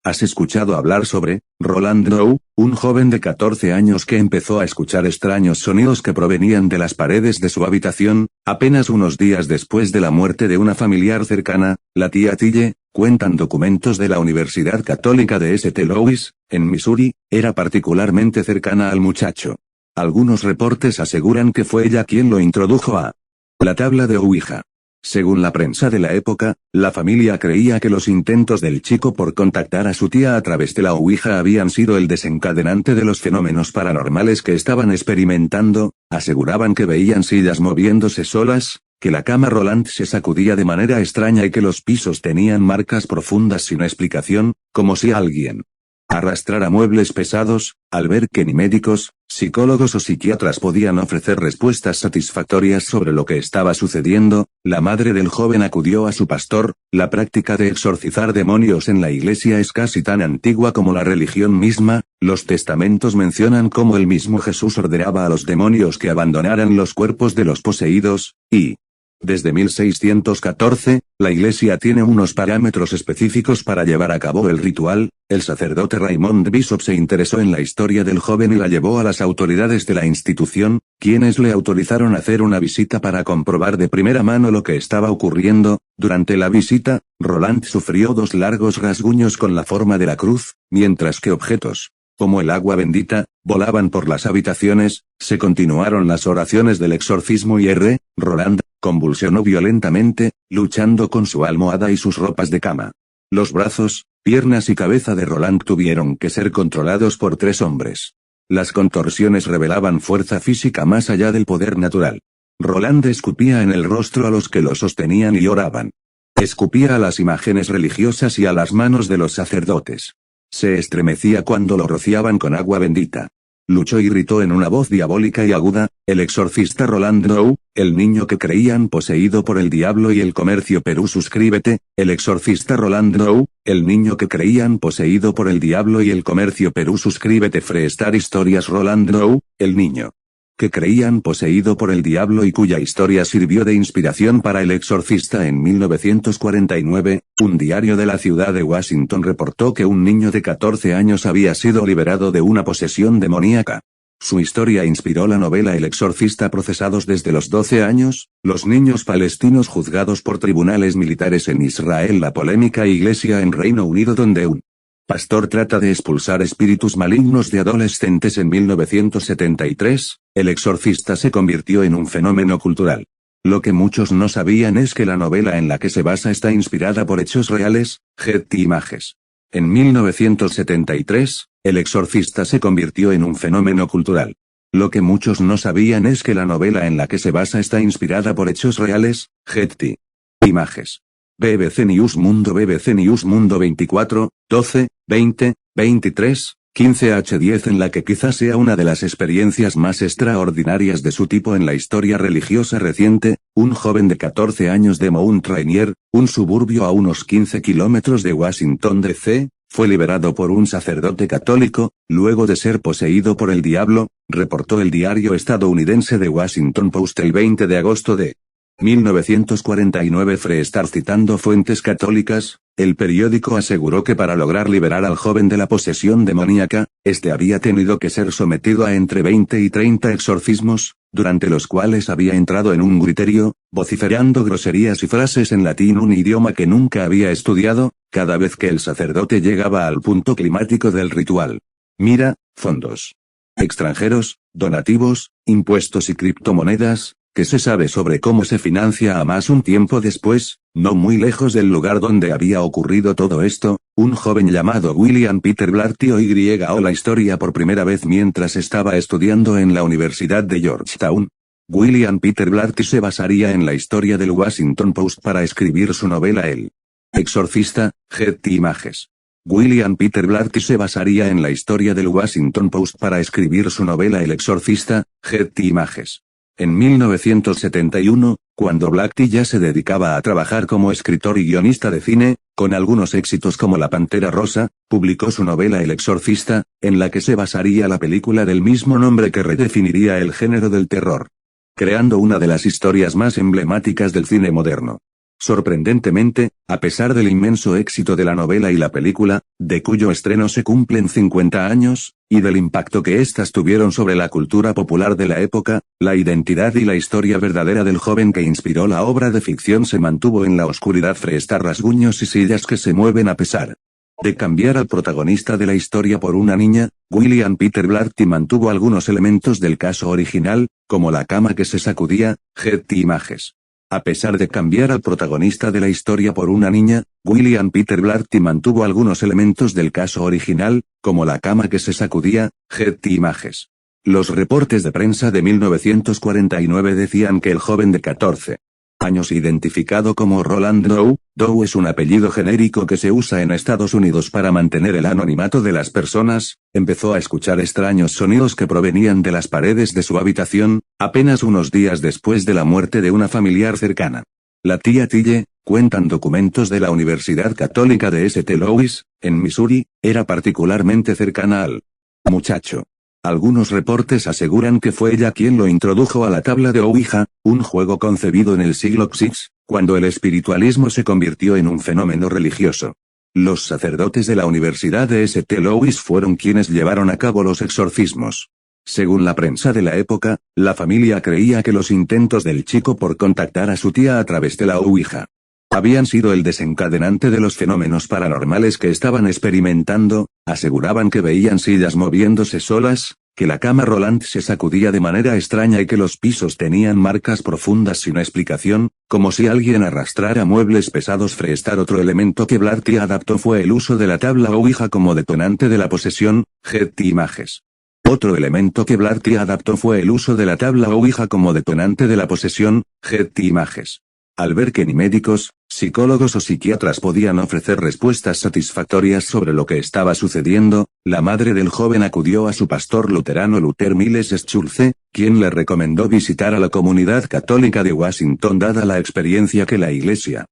¿Has escuchado hablar sobre Roland Doe, un joven de 14 años que empezó a escuchar extraños sonidos que provenían de las paredes de su habitación, apenas unos días después de la muerte de una familiar cercana, la tía Tille? Cuentan documentos de la Universidad Católica de St. Louis, en Missouri, era particularmente cercana al muchacho. Algunos reportes aseguran que fue ella quien lo introdujo a la tabla de Ouija. Según la prensa de la época, la familia creía que los intentos del chico por contactar a su tía a través de la Ouija habían sido el desencadenante de los fenómenos paranormales que estaban experimentando. Aseguraban que veían sillas moviéndose solas, que la cama Roland se sacudía de manera extraña y que los pisos tenían marcas profundas sin explicación, como si alguien arrastrara muebles pesados. Al ver que ni médicos, psicólogos o psiquiatras podían ofrecer respuestas satisfactorias sobre lo que estaba sucediendo, la madre del joven acudió a su pastor. La práctica de exorcizar demonios en la iglesia es casi tan antigua como la religión misma. Los testamentos mencionan cómo el mismo Jesús ordenaba a los demonios que abandonaran los cuerpos de los poseídos, y desde 1614, la Iglesia tiene unos parámetros específicos para llevar a cabo el ritual. El sacerdote Raymond Bishop se interesó en la historia del joven y la llevó a las autoridades de la institución, quienes le autorizaron a hacer una visita para comprobar de primera mano lo que estaba ocurriendo. Durante la visita, Roland sufrió 2 largos rasguños con la forma de la cruz, mientras que objetos, como el agua bendita, volaban por las habitaciones. Se continuaron las oraciones del exorcismo y Roland convulsionó violentamente, luchando con su almohada y sus ropas de cama. Los brazos, piernas y cabeza de Roland tuvieron que ser controlados por 3 hombres. Las contorsiones revelaban fuerza física más allá del poder natural. Roland escupía en el rostro a los que lo sostenían y oraban. Escupía a las imágenes religiosas y a las manos de los sacerdotes. Se estremecía cuando lo rociaban con agua bendita. Luchó y gritó en una voz diabólica y aguda: el exorcista Roland Doe, el niño que creían poseído por el diablo y el comercio Perú. Suscríbete. El exorcista Roland Doe, el niño que creían poseído por el diablo y el comercio Perú. Suscríbete. Freestar Historias. Roland Doe, el niño que creían poseído por el diablo y cuya historia sirvió de inspiración para El exorcista. En 1949, un diario de la ciudad de Washington reportó que un niño de 14 años había sido liberado de una posesión demoníaca. Su historia inspiró la novela El exorcista. Procesados desde los 12 años, los niños palestinos juzgados por tribunales militares en Israel. La polémica iglesia en Reino Unido donde un pastor trata de expulsar espíritus malignos de adolescentes. En 1973, El exorcista se convirtió en un fenómeno cultural. Lo que muchos no sabían es que la novela en la que se basa está inspirada por hechos reales. Getty Images. En 1973, El exorcista se convirtió en un fenómeno cultural. Lo que muchos no sabían es que la novela en la que se basa está inspirada por hechos reales. Getty Images. BBC News Mundo. BBC News Mundo 24, 12, 20, 23, 15h10. En la que quizás sea una de las experiencias más extraordinarias de su tipo en la historia religiosa reciente, un joven de 14 años de Mount Rainier, un suburbio a unos 15 kilómetros de Washington D.C., fue liberado por un sacerdote católico, luego de ser poseído por el diablo, reportó el diario estadounidense The Washington Post el 20 de agosto de 1949. Freestar. Citando fuentes católicas, el periódico aseguró que para lograr liberar al joven de la posesión demoníaca, este había tenido que ser sometido a entre 20 y 30 exorcismos, durante los cuales había entrado en un griterío, vociferando groserías y frases en latín, un idioma que nunca había estudiado, cada vez que el sacerdote llegaba al punto climático del ritual. Mira, fondos extranjeros, donativos, impuestos y criptomonedas. ¿Qué se sabe sobre cómo se financia a más? Un tiempo después, no muy lejos del lugar donde había ocurrido todo esto, un joven llamado William Peter Blatty oyó la historia por primera vez mientras estaba estudiando en la Universidad de Georgetown. William Peter Blatty se basaría en la historia del Washington Post para escribir su novela El exorcista. Getty Images. William Peter Blatty se basaría en la historia del Washington Post para escribir su novela El exorcista. Getty Images. En 1971, cuando Blatty ya se dedicaba a trabajar como escritor y guionista de cine, con algunos éxitos como La Pantera Rosa, publicó su novela El exorcista, en la que se basaría la película del mismo nombre que redefiniría el género del terror, creando una de las historias más emblemáticas del cine moderno. Sorprendentemente, a pesar del inmenso éxito de la novela y la película, de cuyo estreno se cumplen 50 años, y del impacto que éstas tuvieron sobre la cultura popular de la época, la identidad y la historia verdadera del joven que inspiró la obra de ficción se mantuvo en la oscuridad frente a rasguños y sillas que se mueven a pesar de cambiar al protagonista de la historia por una niña. William Peter Blatty mantuvo algunos elementos del caso original, como la cama que se sacudía, Getty Images. A pesar de cambiar al protagonista de la historia por una niña, William Peter Blatty mantuvo algunos elementos del caso original, como la cama que se sacudía, Getty Images. Los reportes de prensa de 1949 decían que el joven de 14 años identificado como Roland Doe, Doe es un apellido genérico que se usa en Estados Unidos para mantener el anonimato de las personas, empezó a escuchar extraños sonidos que provenían de las paredes de su habitación, apenas unos días después de la muerte de una familiar cercana. La tía Tille, cuentan documentos de la Universidad Católica de St. Louis, en Missouri, era particularmente cercana al muchacho. Algunos reportes aseguran que fue ella quien lo introdujo a la tabla de Ouija, un juego concebido en el siglo VI, cuando el espiritualismo se convirtió en un fenómeno religioso. Los sacerdotes de la Universidad de St. Louis fueron quienes llevaron a cabo los exorcismos. Según la prensa de la época, la familia creía que los intentos del chico por contactar a su tía a través de la Ouija habían sido el desencadenante de los fenómenos paranormales que estaban experimentando. Aseguraban que veían sillas moviéndose solas, que la cama Roland se sacudía de manera extraña y que los pisos tenían marcas profundas sin explicación, como si alguien arrastrara muebles pesados. Otro elemento que Blatty adaptó fue el uso de la tabla Ouija como detonante de la posesión, Getty Images. Otro elemento que Blatty adaptó fue el uso de la tabla Ouija como detonante de la posesión, Getty Images. Al ver que ni médicos, psicólogos o psiquiatras podían ofrecer respuestas satisfactorias sobre lo que estaba sucediendo, la madre del joven acudió a su pastor luterano Luther Miles Schulze, quien le recomendó visitar a la comunidad católica de Washington dada la experiencia que la Iglesia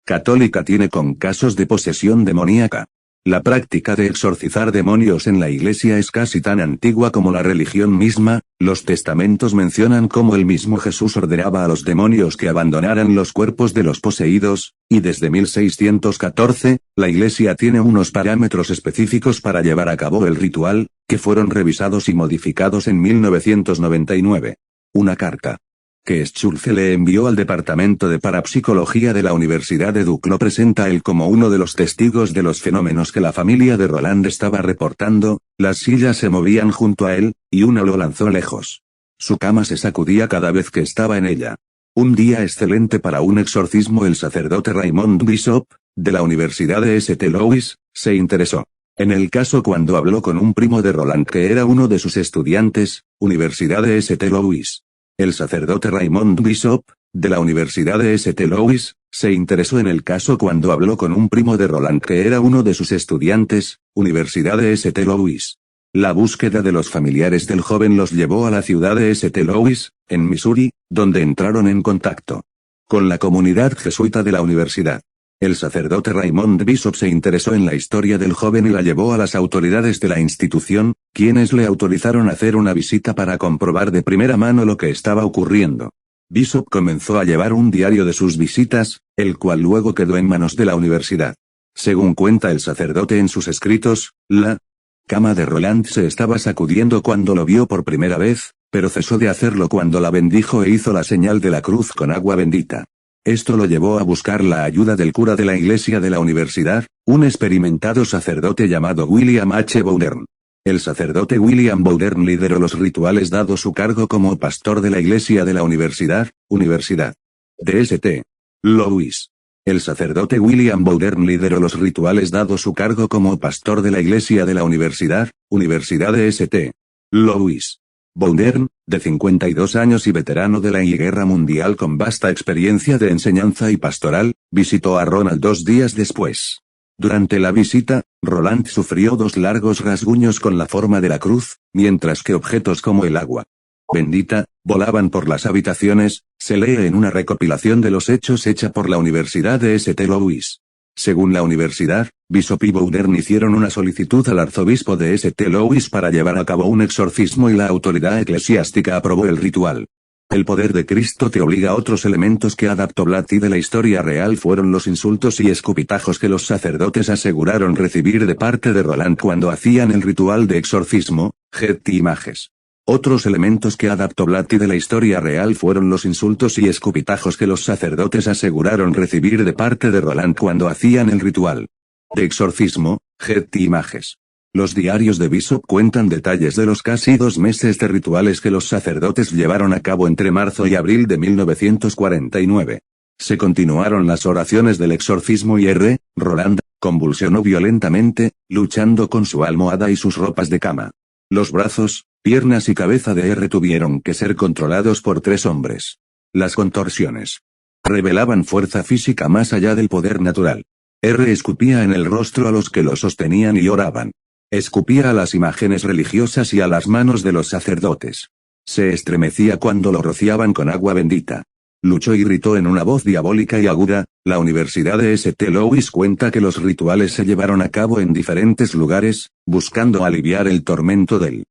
católica tiene con casos de posesión demoníaca. La práctica de exorcizar demonios en la Iglesia es casi tan antigua como la religión misma. Los testamentos mencionan cómo el mismo Jesús ordenaba a los demonios que abandonaran los cuerpos de los poseídos, y desde 1614, la Iglesia tiene unos parámetros específicos para llevar a cabo el ritual, que fueron revisados y modificados en 1999. Una carta que Schulze le envió al Departamento de Parapsicología de la Universidad de Duke lo presenta a él como uno de los testigos de los fenómenos que la familia de Roland estaba reportando. Las sillas se movían junto a él, y una lo lanzó lejos. Su cama se sacudía cada vez que estaba en ella. Un día excelente para un exorcismo. El sacerdote Raymond Bishop, de la Universidad de St. Louis, se interesó en el caso cuando habló con un primo de Roland que era uno de sus estudiantes, Universidad de St. Louis. El sacerdote Raymond Bishop, de la Universidad de St. Louis, se interesó en el caso cuando habló con un primo de Roland que era uno de sus estudiantes, Universidad de St. Louis. La búsqueda de los familiares del joven los llevó a la ciudad de St. Louis, en Missouri, donde entraron en contacto con la comunidad jesuita de la universidad. El sacerdote Raymond Bishop se interesó en la historia del joven y la llevó a las autoridades de la institución, quienes le autorizaron hacer una visita para comprobar de primera mano lo que estaba ocurriendo. Bishop comenzó a llevar un diario de sus visitas, el cual luego quedó en manos de la universidad. Según cuenta el sacerdote en sus escritos, la cama de Roland se estaba sacudiendo cuando lo vio por primera vez, pero cesó de hacerlo cuando la bendijo e hizo la señal de la cruz con agua bendita. Esto lo llevó a buscar la ayuda del cura de la iglesia de la universidad, un experimentado sacerdote llamado William H. Bowdern. El sacerdote William Bowdern lideró los rituales dado su cargo como pastor de la iglesia de la Universidad de St. Louis. El sacerdote William Bowdern lideró los rituales dado su cargo como pastor de la iglesia de la Universidad de St. Louis. Bowdern, de 52 años y veterano de la guerra mundial con vasta experiencia de enseñanza y pastoral, visitó a Roland 2 días después. Durante la visita, Roland sufrió 2 largos rasguños con la forma de la cruz, mientras que objetos como el agua bendita volaban por las habitaciones. Se lee en una recopilación de los hechos hecha por la Universidad de St. Louis. Según la universidad, Bishop y Bowdern hicieron una solicitud al arzobispo de St. Louis para llevar a cabo un exorcismo y la autoridad eclesiástica aprobó el ritual. El poder de Cristo te obliga. Otros elementos que adaptó Blatty de la historia real fueron los insultos y escupitajos que los sacerdotes aseguraron recibir de parte de Roland cuando hacían el ritual de exorcismo, Getty Images. Otros elementos que adaptó Blatty de la historia real fueron los insultos y escupitajos que los sacerdotes aseguraron recibir de parte de Roland cuando hacían el ritual de exorcismo, Getty Images. Los diarios de Bishop cuentan detalles de los casi 2 meses de rituales que los sacerdotes llevaron a cabo entre marzo y abril de 1949. Se continuaron las oraciones del exorcismo y Roland convulsionó violentamente, luchando con su almohada y sus ropas de cama. Los brazos, piernas y cabeza de tuvieron que ser controlados por 3 hombres. Las contorsiones revelaban fuerza física más allá del poder natural. Escupía en el rostro a los que lo sostenían y oraban. Escupía a las imágenes religiosas y a las manos de los sacerdotes. Se estremecía cuando lo rociaban con agua bendita. Luchó y gritó en una voz diabólica y aguda. La Universidad de St. Louis cuenta que los rituales se llevaron a cabo en diferentes lugares, buscando aliviar el tormento del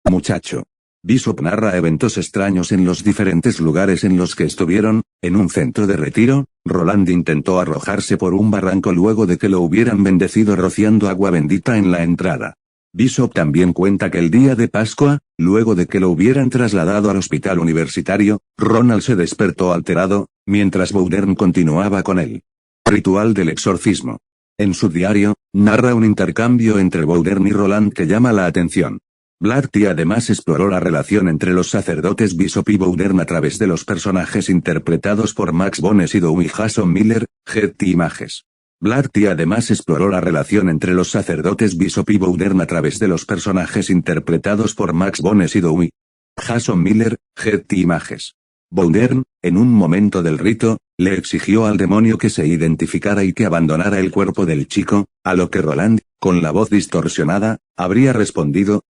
muchacho. Bishop narra eventos extraños en los diferentes lugares en los que estuvieron. En un centro de retiro, Roland intentó arrojarse por un barranco luego de que lo hubieran bendecido rociando agua bendita en la entrada. Bishop también cuenta que el día de Pascua, luego de que lo hubieran trasladado al hospital universitario, Ronald se despertó alterado, mientras Bowdern continuaba con el ritual del exorcismo. En su diario, narra un intercambio entre Bowdern y Roland que llama la atención. Blatty además exploró la relación entre los sacerdotes Bishop y Bowdern a través de los personajes interpretados por Max von Sydow y Jason Miller, Getty Images. Blatty además exploró la relación entre los sacerdotes Bishop y Bowdern a través de los personajes interpretados por Max von Sydow y Jason Miller, Getty Images. Bowdern, en un momento del rito, le exigió al demonio que se identificara y que abandonara el cuerpo del chico, a lo que Roland, con la voz distorsionada, habría respondido,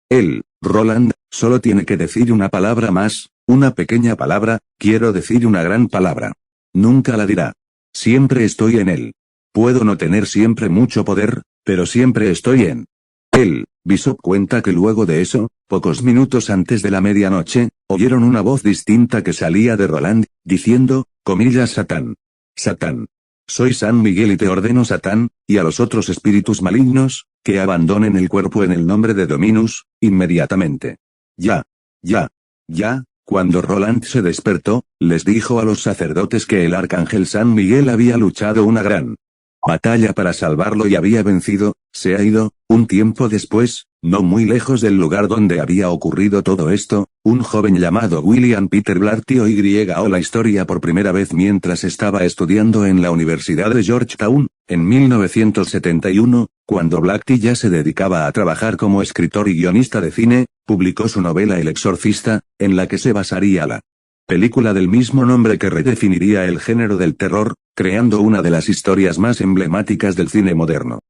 Roland, solo tiene que decir una palabra más, una pequeña palabra, quiero decir una gran palabra. Nunca la dirá. Siempre estoy en él. Puedo no tener siempre mucho poder, pero siempre estoy en él. Bishop cuenta que luego de eso, pocos minutos antes de la medianoche, oyeron una voz distinta que salía de Roland, diciendo, comillas Satán. Satán. Soy San Miguel y te ordeno Satán, y a los otros espíritus malignos, que abandonen el cuerpo en el nombre de Dominus, inmediatamente. Ya. Cuando Roland se despertó, les dijo a los sacerdotes que el arcángel San Miguel había luchado una gran batalla para salvarlo y había vencido. Se ha ido. Un tiempo después, no muy lejos del lugar donde había ocurrido todo esto, un joven llamado William Peter Blatty oyó la historia por primera vez mientras estaba estudiando en la Universidad de Georgetown, en 1971, cuando Blatty ya se dedicaba a trabajar como escritor y guionista de cine, publicó su novela El Exorcista, en la que se basaría la película del mismo nombre que redefiniría el género del terror, creando una de las historias más emblemáticas del cine moderno.